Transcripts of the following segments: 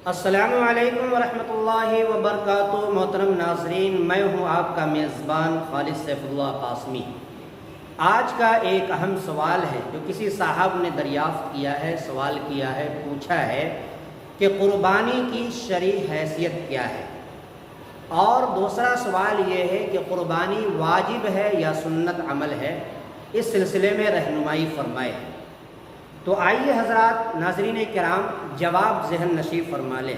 السلام علیکم ورحمۃ اللہ وبرکاتہ۔ محترم ناظرین، میں ہوں آپ کا میزبان خالد سیف اللہ قاسمی۔ آج کا ایک اہم سوال ہے جو کسی صاحب نے دریافت کیا ہے، سوال کیا ہے، پوچھا ہے کہ قربانی کی شرعی حیثیت کیا ہے، اور دوسرا سوال یہ ہے کہ قربانی واجب ہے یا سنت عمل ہے، اس سلسلے میں رہنمائی فرمائے۔ تو آئیے حضرات ناظرین کرام جواب ذہن نشیب فرما لیں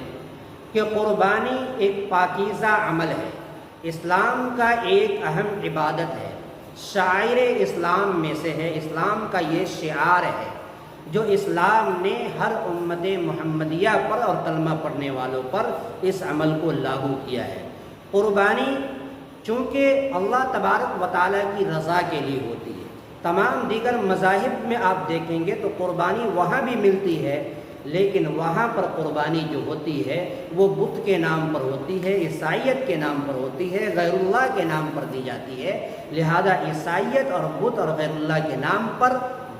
کہ قربانی ایک پاکیزہ عمل ہے، اسلام کا ایک اہم عبادت ہے، شاعر اسلام میں سے ہے، اسلام کا یہ شعار ہے جو اسلام نے ہر امت محمدیہ پر اور کلمہ پڑھنے والوں پر اس عمل کو لاگو کیا ہے۔ قربانی چونکہ اللہ تبارک و تعالیٰ کی رضا کے لیے ہوتی ہے، تمام دیگر مذاہب میں آپ دیکھیں گے تو قربانی وہاں بھی ملتی ہے، لیکن وہاں پر قربانی جو ہوتی ہے وہ بت کے نام پر ہوتی ہے، عیسائیت کے نام پر ہوتی ہے، غیر اللہ کے نام پر دی جاتی ہے۔ لہذا عیسائیت اور بت اور غیر اللہ کے نام پر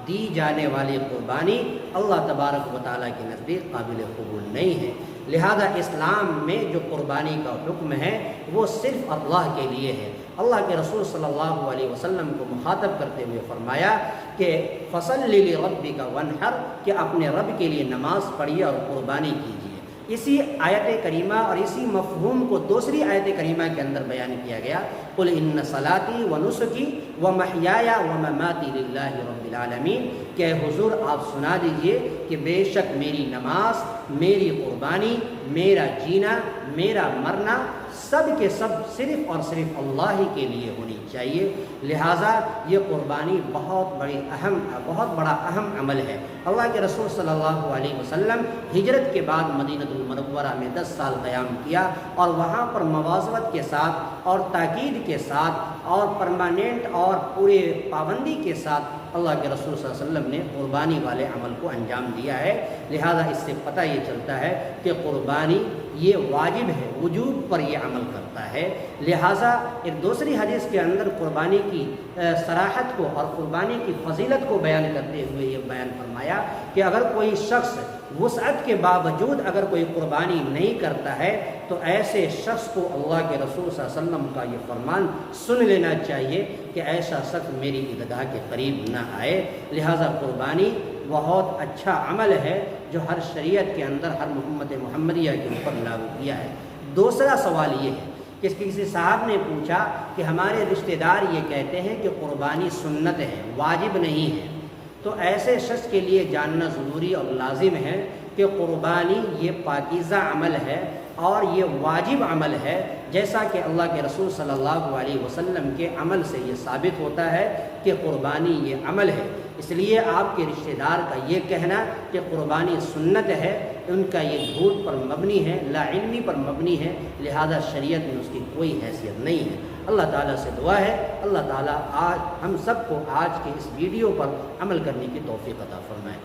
دی جانے والی قربانی اللہ تبارک و تعالیٰ کے نزدیک قابل قبول نہیں ہے۔ لہذا اسلام میں جو قربانی کا حکم ہے وہ صرف اللہ کے لیے ہے۔ اللہ کے رسول صلی اللہ علیہ وسلم کو مخاطب کرتے ہوئے فرمایا کہ فَصَلِّ لِرَبِّكَ وَانْحَرْ، کہ اپنے رب کے لیے نماز پڑھیے اور قربانی کیجیے۔ اسی آیت کریمہ اور اسی مفہوم کو دوسری آیت کریمہ کے اندر بیان کیا گیا، قُلْ إِنَّ صَلَاتِي وَنُسُكِي وَمَحْيَايَ وَمَمَاتِي لِلَّهِ رَبِّ الْعَالَمِينَ، کہ حضور آپ سنا دیجئے کہ بے شک میری نماز، میری قربانی، میرا جینا، میرا مرنا سب کے سب صرف اور صرف اللہ ہی کے لیے ہونی چاہیے۔ لہٰذا یہ قربانی بہت بڑا اہم عمل ہے۔ اللہ کے رسول صلی اللہ علیہ وسلم ہجرت کے بعد مدینہ المنورہ میں 10 سال قیام کیا، اور وہاں پر مواظبت کے ساتھ اور تاکید کے ساتھ اور پرماننٹ اور پورے پابندی کے ساتھ اللہ کے رسول صلی اللہ علیہ وسلم نے قربانی والے عمل کو انجام دیا ہے۔ لہذا اس سے پتہ یہ چلتا ہے کہ قربانی یہ واجب ہے، وجوب پر یہ عمل کرتا ہے۔ لہذا ایک دوسری حدیث کے اندر قربانی کی صراحت کو اور قربانی کی فضیلت کو بیان کرتے ہوئے یہ بیان فرمایا کہ اگر کوئی شخص وسعت کے باوجود اگر کوئی قربانی نہیں کرتا ہے تو ایسے شخص کو اللہ کے رسول صلی اللہ علیہ وسلم کا یہ فرمان سن لینا چاہیے کہ ایسا شخص میری عیدگاہ کے قریب نہ آئے۔ لہذا قربانی بہت اچھا عمل ہے جو ہر شریعت کے اندر ہر امت محمدیہ کے اوپر لاگو کیا ہے۔ دوسرا سوال یہ ہے کہ کسی صاحب نے پوچھا کہ ہمارے رشتہ دار یہ کہتے ہیں کہ قربانی سنت ہے، واجب نہیں ہے، تو ایسے شخص کے لیے جاننا ضروری اور لازم ہے کہ قربانی یہ پاکیزہ عمل ہے اور یہ واجب عمل ہے، جیسا کہ اللہ کے رسول صلی اللہ علیہ وسلم کے عمل سے یہ ثابت ہوتا ہے کہ قربانی یہ عمل ہے۔ اس لیے آپ کے رشتہ دار کا یہ کہنا کہ قربانی سنت ہے، ان کا یہ جھوٹ پر مبنی ہے، لا علمی پر مبنی ہے، لہذا شریعت میں اس کی کوئی حیثیت نہیں ہے۔ اللہ تعالیٰ سے دعا ہے اللہ تعالیٰ آج ہم سب کو آج کے اس ویڈیو پر عمل کرنے کی توفیق عطا فرمائے۔